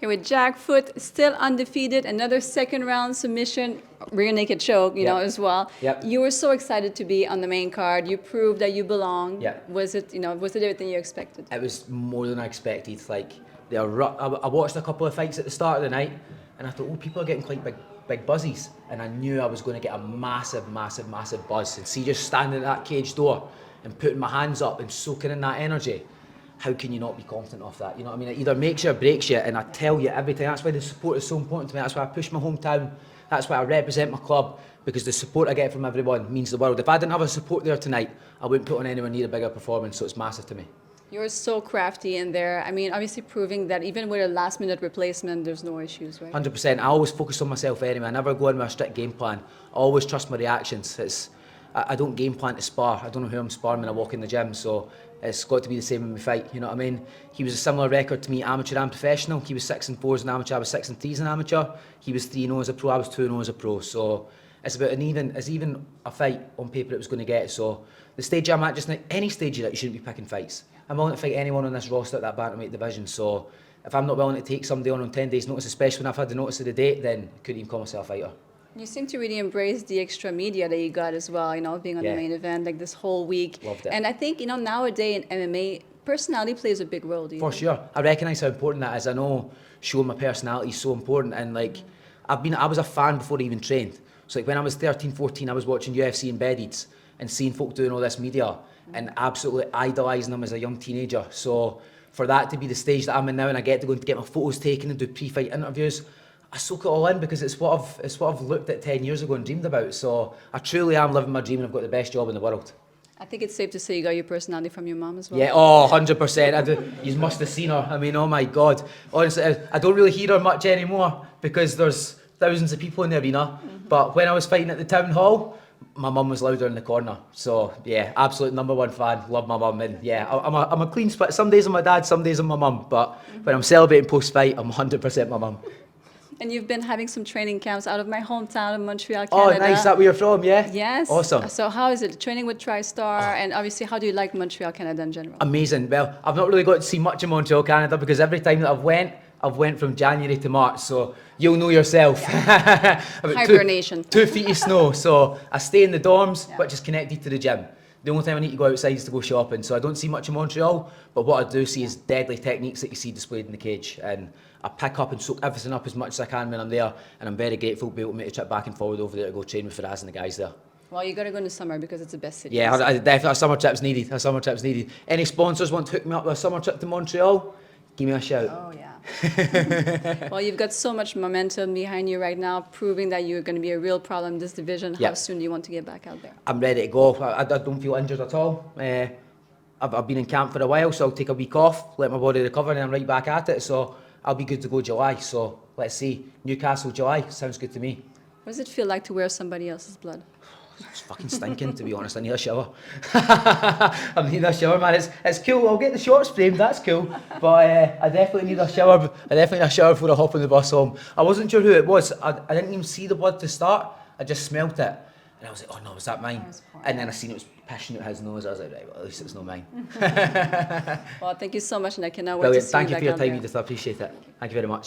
Here with Jack Foote, still undefeated, another second round submission, rear naked choke, you know, as well. Yep. You were so excited to be on the main card. You proved that you belong. Yep. Was it, was it everything you expected? It was more than I expected. Like, I watched a couple of fights at the start of the night, and I thought, oh, people are getting quite big buzzies, and I knew I was going to get a massive buzz. And see, just standing at that cage door and putting my hands up and soaking in that energy. How can you not be confident of that? You know what I mean? It either makes you or breaks you, and I tell you every time, that's why the support is so important to me. That's why I push my hometown. That's why I represent my club, because the support I get from everyone means the world. If I didn't have a support there tonight, I wouldn't put on anywhere near a bigger performance, so it's massive to me. You're so crafty in there. I mean, obviously proving that even with a last-minute replacement, there's no issues, right? 100%. I always focus on myself anyway. I never go in with a strict game plan. I always trust my reactions. I don't game plan to spar. I don't know who I'm sparring when I walk in the gym, so it's got to be the same when we fight, you know what I mean? He was a similar record to me, amateur and professional. He was 6-4 as an amateur, I was 6-3 as an amateur. He was 3-0 as a pro, I was 2-0 as a pro. So it's about even a fight on paper it was going to get. So the stage I'm at just now, any stage you're at, you shouldn't be picking fights. I'm willing to fight anyone on this roster at that bantamweight division. So if I'm not willing to take somebody on 10 days notice, especially when I've had the notice of the date, then I couldn't even call myself a fighter. You seem to really embrace the extra media that you got as well, you know, being on the main event like this whole week. Loved it. And I think, you know, nowadays in MMA, personality plays a big role, do you For think? sure. I recognise how important that is. I know showing my personality is so important, and like I was a fan before I even trained. So like when I was 13, 14, I was watching UFC embedded and seeing folk doing all this media and absolutely idolising them as a young teenager. So for that to be the stage that I'm in now, and I get to go and get my photos taken and do pre-fight interviews, I soak it all in because it's what I've looked at 10 years ago and dreamed about. So I truly am living my dream, and I've got the best job in the world. I think it's safe to say you got your personality from your mom as well. Yeah, oh, 100%. You must have seen her. I mean, oh my God. Honestly, I don't really hear her much anymore because there's thousands of people in the arena. But when I was fighting at the town hall, my mum was louder in the corner. So yeah, absolute #1 fan. Love my mum, and yeah, I'm a clean split. Some days I'm my dad, some days I'm my mum. But when I'm celebrating post-fight, I'm 100% my mum. And you've been having some training camps out of my hometown of Montreal, Canada. Oh, nice. Is that where you're from, yeah? Yes. Awesome. So how is it training with TriStar? And obviously, how do you like Montreal, Canada in general? Amazing. Well, I've not really got to see much of Montreal, Canada, because every time that I've went from January to March, so you'll know yourself. Yeah. Hibernation. 2 feet of snow. So I stay in the dorms, which is connected to the gym. The only time I need to go outside is to go shopping, so I don't see much of Montreal, but what I do see is deadly techniques that you see displayed in the cage, and I pick up and soak everything up as much as I can when I'm there, and I'm very grateful to be able to make a trip back and forward over there to go train with Faraz and the guys there. Well, you got to go in the summer because it's the best city. Yeah, definitely a summer trip's needed. Any sponsors want to hook me up with a summer trip to Montreal? Give me a shout. Oh, yeah. Well, you've got so much momentum behind you right now, proving that you're going to be a real problem in this division. How soon do you want to get back out there? I'm ready to go. I don't feel injured at all. I've been in camp for a while, so I'll take a week off, let my body recover, and I'm right back at it. So I'll be good to go July. So let's see. Newcastle, July. Sounds good to me. What does it feel like to wear somebody else's blood? It's fucking stinking, to be honest. I need a shower. I need a shower, man. It's cool. I'll get the shorts framed. That's cool. But I definitely need a shower. Before I hop on the bus home. I wasn't sure who it was. I didn't even see the blood to start. I just smelt it, and I was like, "Oh no, was that mine?" And then I seen it was pissing out his nose. I was like, "Right, well, at least it's not mine." Well, thank you so much, and I cannot wait Brilliant. to see Thank you for your back time, out there. Edith. I appreciate it. Thank you very much.